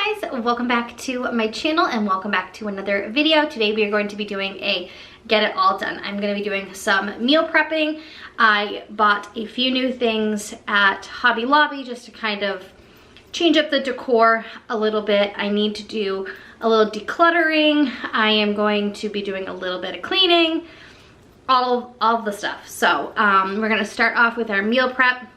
guys, welcome back to my channel and welcome back to another video. Today we are going to be doing a get it all done. I'm going to be doing some meal prepping. I bought a few new things at Hobby Lobby just to kind of change up the decor a little bit. I need to do a little decluttering. I am going to be doing a little bit of cleaning, all of the stuff. So we're going to start off with our meal prep.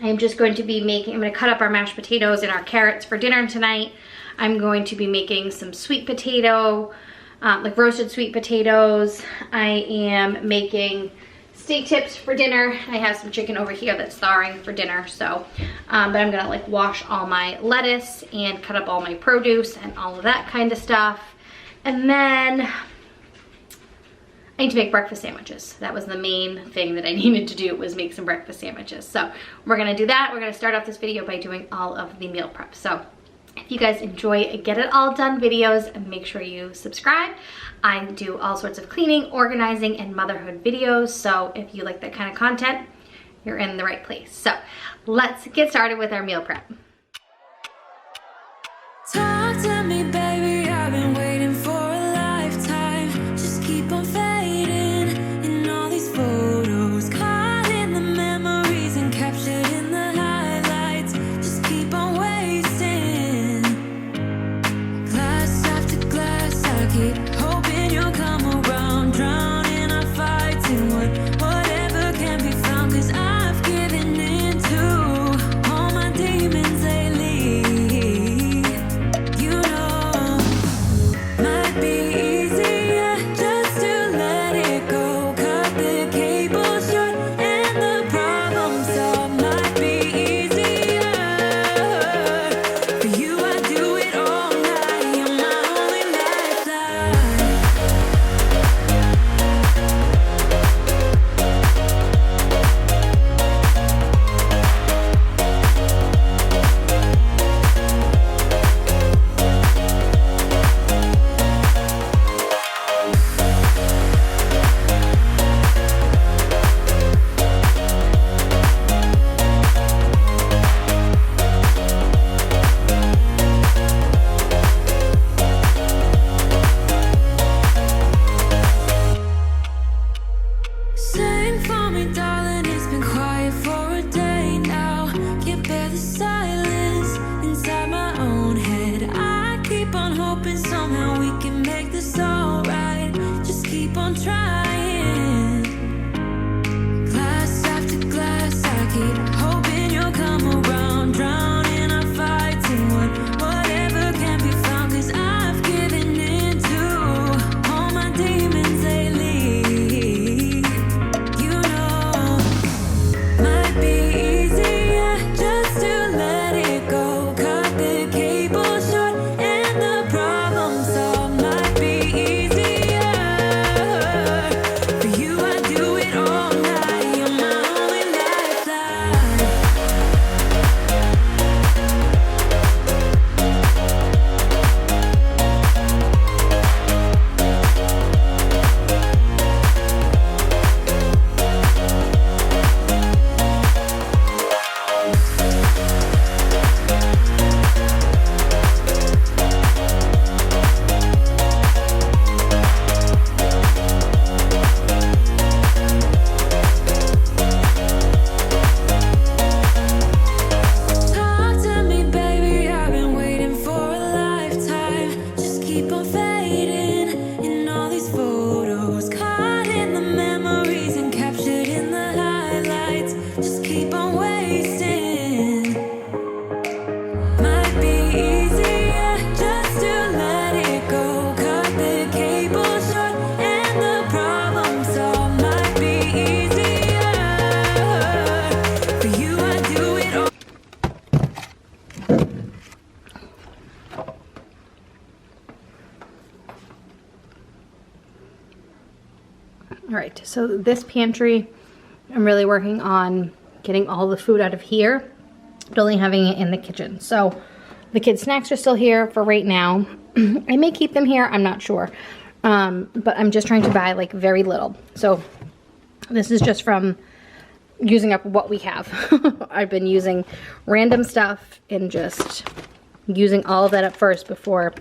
I'm just going to be I'm going to cut up our mashed potatoes and our carrots for dinner tonight. I'm going to be making some sweet potato, like roasted sweet potatoes. I am making steak tips for dinner. I have some chicken over here that's thawing for dinner. So, but I'm gonna like wash all my lettuce and cut up all my produce and all of that kind of stuff. And then I need to make breakfast sandwiches. That was the main thing that I needed to do, was make some breakfast sandwiches. So we're gonna do that. We're gonna start off this video by doing all of the meal prep. So if you guys enjoy Get It All Done videos, make sure you subscribe. I do all sorts of cleaning, organizing, and motherhood videos. So if you like that kind of content, you're in the right place. So let's get started with our meal prep. Talk to me, baby, I've been waiting for a lifetime. Just keep on fading in all these photos, caught in the memories and captured in the highlights. Just keep on wasting glass after glass. I keep hoping you'll come around, drowning our fights in whatever can be found. 'Cause I've given in to all my demons lately. You know, might be easier just to let it go. Cut the cable short and the problem solved. Might be easier for you. I do it all night. You're my only lifeline. Sing for me, darling, it's been quiet for a day now. Can't bear the silence inside my own head. I keep on hoping somehow we can make this alright. Just keep on trying. Glass after glass, I keep hoping you'll come around, drowning our fights in whatever can be found. 'Cause I've given in to all my demons lately. You know, might be easier just to let it go. Cut the cable short and the problem solved. Might be easier for you. I do it all night. You're my only lifeline. Talk to me, baby, I've been waiting for a lifetime. Just keep on fading in all these photos, caught in the memories and captured in the highlights. Just keep on wasting. Might be easier just to let it go. Cut the cable short and the problem solved. Might be easier for you. I do it all. All right, so this pantry, I'm really working on getting all the food out of here, but only having it in the kitchen. So the kids' snacks are still here for right now. I may keep them here, I'm not sure. But I'm just trying to buy like very little. So this is just from using up what we have. I've been using random stuff and just using all of that up first before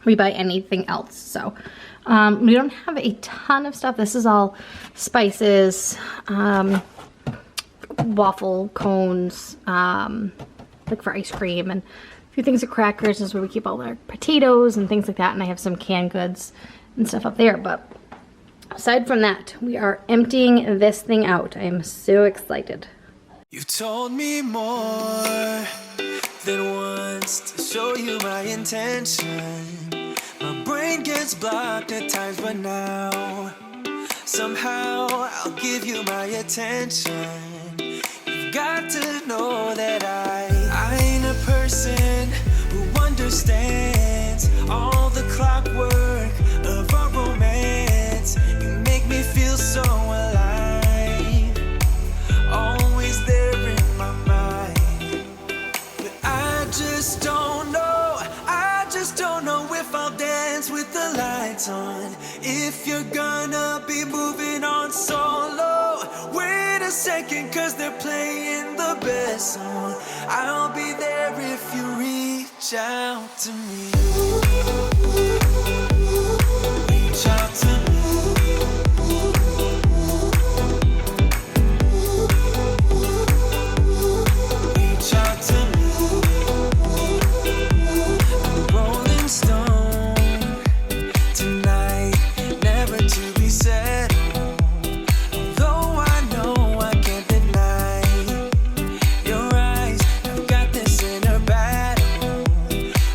we buy anything else. So we don't have a ton of stuff. This is all spices, waffle cones, like for ice cream, and a few things of crackers. This is where we keep all our potatoes and things like that, and I have some canned goods and stuff up there. But aside from that, we are emptying this thing out. I am so excited. You told me more than once to show you my intention. My brain gets blocked at times, but now somehow I'll give you my attention. You've got to know that I ain't a person who understands all the clockwork of our romance. You make me feel so alive, always there in my mind. But I just don't know if I'll dance with the lights on. If you're gonna be moving on solo, wait a second, 'cause they're playing the best song. I'll be there if you reach out to me. Reach out to me. Reach out to me. I'm a rolling stone tonight, never to be settled. Though I know I can't deny your eyes, I've got this inner battle.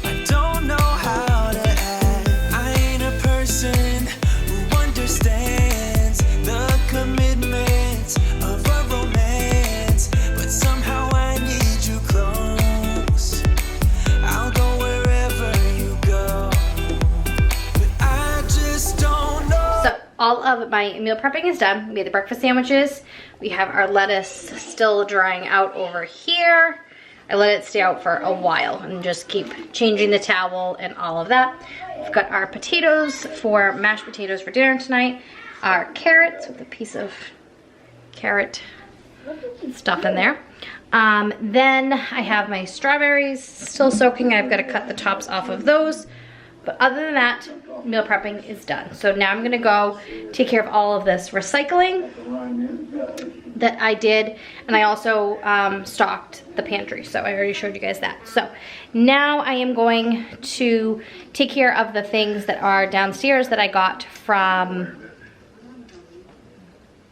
I don't know how to act. I ain't a person who understands the commitments of a romance, but somehow I need you close. I'll go wherever you go, but I just don't know. So all of my meal prepping is done. We made the breakfast sandwiches. We have our lettuce still drying out over here. I let it stay out for a while and just keep changing the towel and all of that. We've got our potatoes for mashed potatoes for dinner tonight. Our carrots with a piece of carrot stuff in there. Then I have my strawberries still soaking. I've got to cut the tops off of those. But other than that, meal prepping is done. So now I'm gonna go take care of all of this recycling that I did. And I also stocked the pantry. So I already showed you guys that. So now I am going to take care of the things that are downstairs that I got from,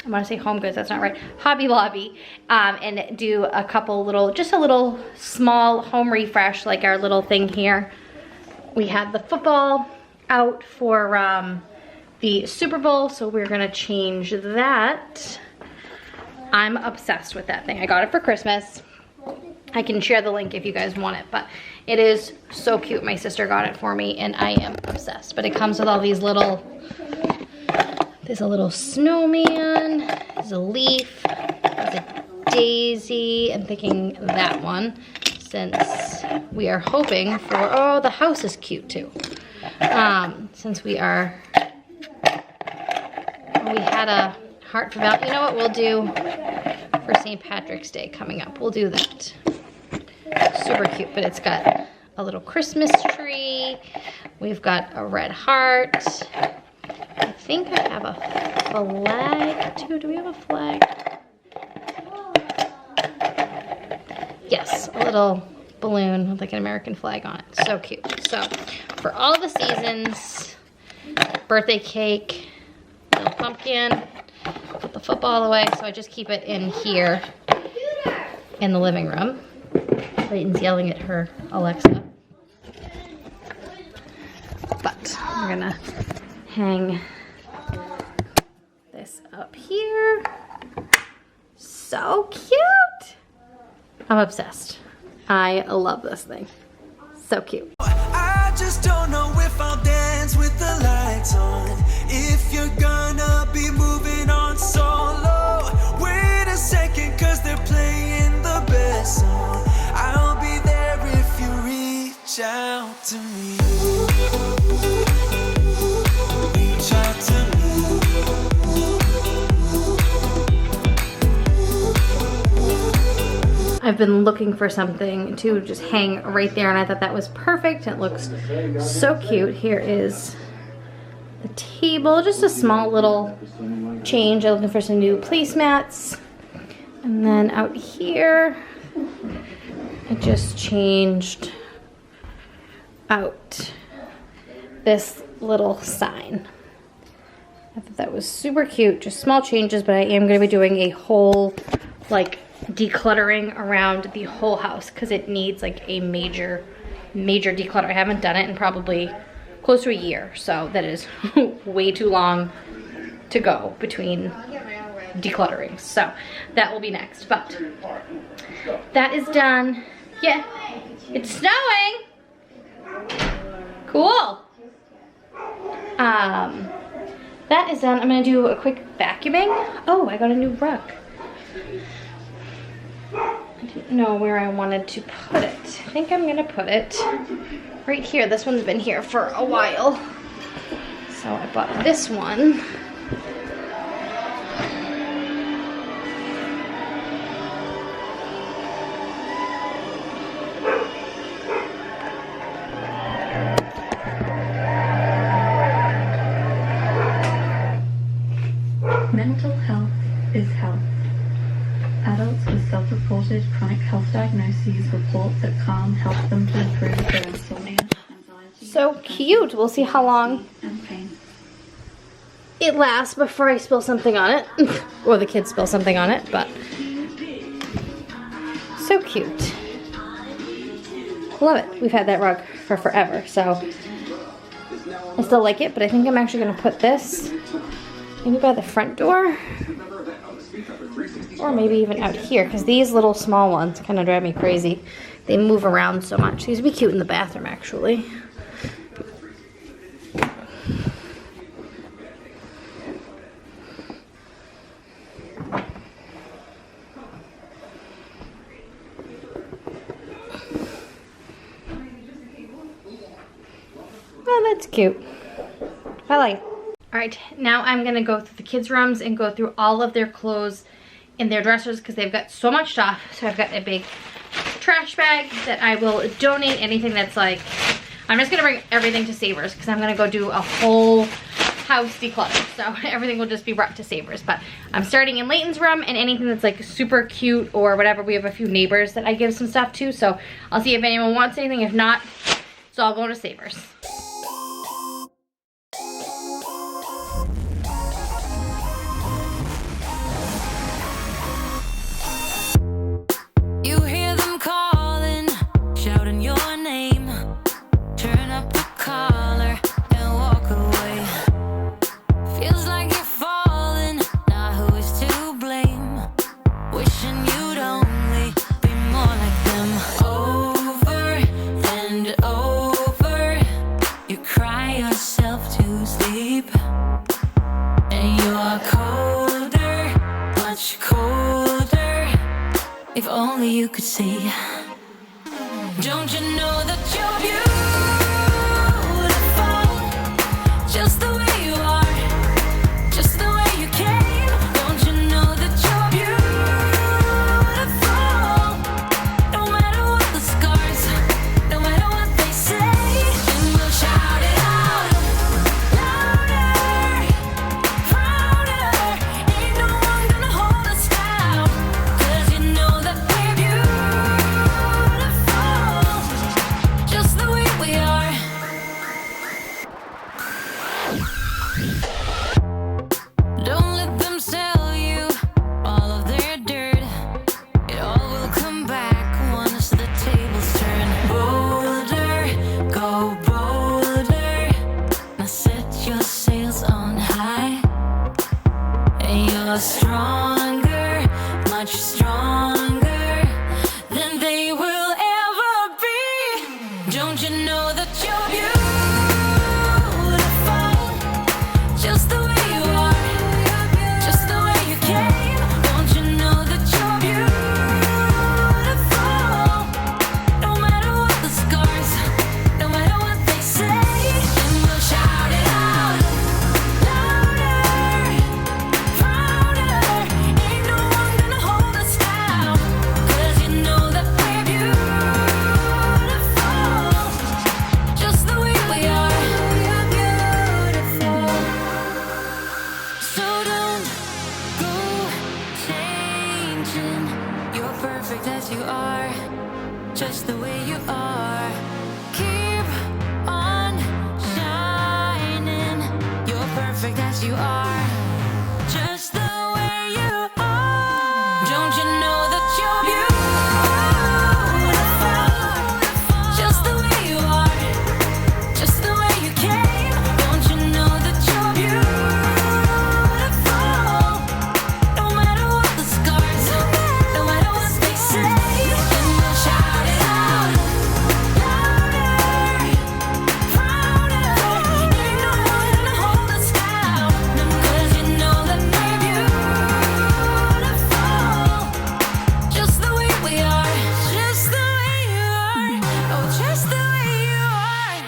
I want to say Home Goods, that's not right, Hobby Lobby, and do a couple little, just a little small home refresh, like our little thing here. We had the football out for the Super Bowl, so we're gonna change that. I'm obsessed with that thing. I got it for Christmas. I can share the link if you guys want it, but it is so cute. My sister got it for me and I am obsessed. But it comes with all these little, there's a little snowman, there's a leaf, there's a daisy. I'm thinking that one, since we are hoping for, oh, the house is cute too. Since we are, we had a heart for Val. You know what we'll do for St. Patrick's Day coming up? We'll do that. Super cute, but it's got a little Christmas tree. We've got a red heart. I think I have a flag too. Do we have a flag? Yes, a little balloon with like an American flag on it. So cute. So for all the seasons, birthday cake, little pumpkin, put the football away. So I just keep it in here in the living room. Layton's yelling at her Alexa. But we're gonna hang this up here. So cute. I'm obsessed. I love this thing. So cute. I just don't know if I'll dance with the lights on. If you're gonna be moving on solo, wait a second, 'cause they're playing the best song. I'll be there if you reach out to me. Reach out to me. I've been looking for something to just hang right there, and I thought that was perfect. It looks so cute. Here is the table, just a small little change. I'm looking for some new placemats. And then out here, I just changed out this little sign. I thought that was super cute. Just small changes, but I am going to be doing a whole like decluttering around the whole house because it needs like a major declutter. I haven't done it in probably close to a year, so that is way too long to go between decluttering. So that will be next, but that is done. Yeah, it's snowing. Cool. That is done. I'm gonna do a quick vacuuming. Oh, I got a new rug. I didn't know where I wanted to put it. I think I'm gonna put it right here. This one's been here for a while. So I bought this one. Mental health is health. Adults with self-reported chronic health diagnoses report that calm helps them to improve their insomnia, anxiety, So cute. We'll see how long and pain. it lasts before I spill something on it. Or the kids spill something on it, but so cute. Love it. We've had that rug for forever, so I still like it, but I think I'm actually gonna put this maybe by the front door, or maybe even out here, because these little small ones kind of drive me crazy. They move around so much. These would be cute in the bathroom, actually. Oh, that's cute. I like it. All right, now I'm gonna go through the kids' rooms and go through all of their clothes in their dressers because they've got so much stuff. So I've got a big trash bag that I will donate anything that's like, I'm just gonna bring everything to Savers because I'm gonna go do a whole house declutter. So everything will just be brought to Savers. But I'm starting in Layton's room, and anything that's like super cute or whatever. We have a few neighbors that I give some stuff to, so I'll see if anyone wants anything. If not, it's all going to Savers. You hear them calling, shouting your name. Turn up the collar and walk away. Feels like you're falling, now who is to blame? Wishing you'd only be more like them. Over and over, you cry yourself to sleep. And you're colder, much colder. If only you could see. Don't you know that you're beautiful, just the way you are, just the way you came. Don't you know that you're beautiful, no matter what the scars, no matter what they say. And we'll shout it out, louder, prouder. Ain't no one gonna hold us down, 'cause you know that we're beautiful, just the way as you are, just the way you are. Keep on shining. You're perfect as you are, just the way you are. Don't you know that you're beautiful, just the way you are, just the way you came. Don't you know that you're beautiful, no matter what the scars, no matter what they say. And we'll shout it out louder, prouder. Ain't no one gonna hold us down, 'cause you know that we're beautiful, just the way we are, just the way you are, oh, just the way you are.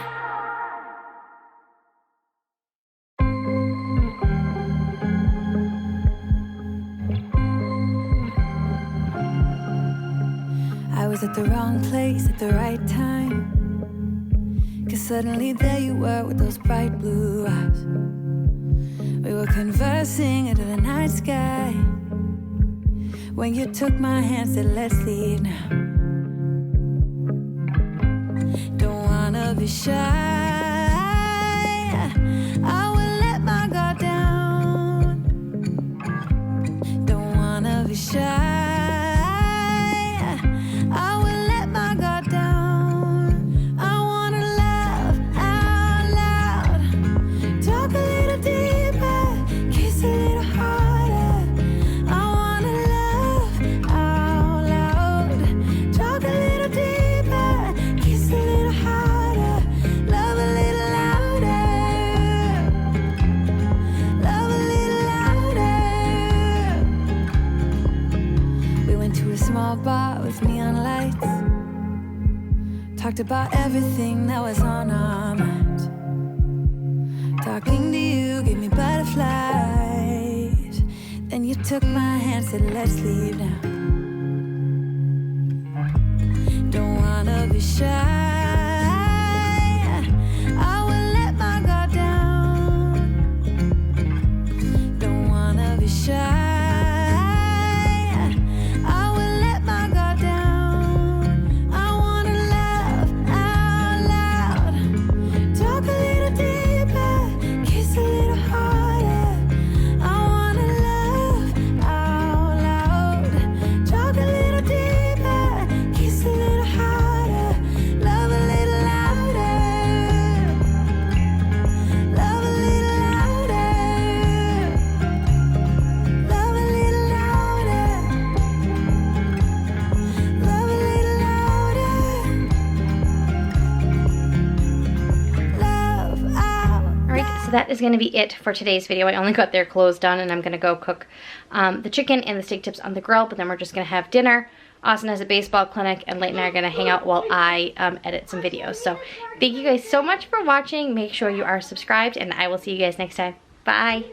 I was at the wrong place at the right time, 'cause suddenly there you were with those bright blue eyes. We were conversing under the night sky, when you took my hand, said let's leave now. Don't wanna be shy, I will let my guard down. Don't wanna be shy, I will let my guard down. I wanna laugh out loud, talk a little deeper, kiss a little harder. I wanna laugh out loud, talk a little deeper, kiss a little harder, love a little louder, love a little louder. We went to a small bar with neon lights, talked about everything that was on our minds. Talking to you gave me butterflies. Then you took my hand, said let's leave now. Don't wanna be shy, I will let my guard down. Don't wanna be shy, I will let my guard down. I wanna laugh out loud, talk a little deeper, kiss a little harder. I wanna laugh out loud, talk a little deeper, kiss a little harder, love a little louder, love a little louder, love a little louder, love a little louder, love out. Alright, so that is going to be it for today's video. I only got their clothes done and I'm going to go cook the chicken and the steak tips on the grill, but then we're just going to have dinner. Austin has a baseball clinic and Leighton and I are going to hang out while I edit some videos. So thank you guys so much for watching. Make sure you are subscribed and I will see you guys next time. Bye!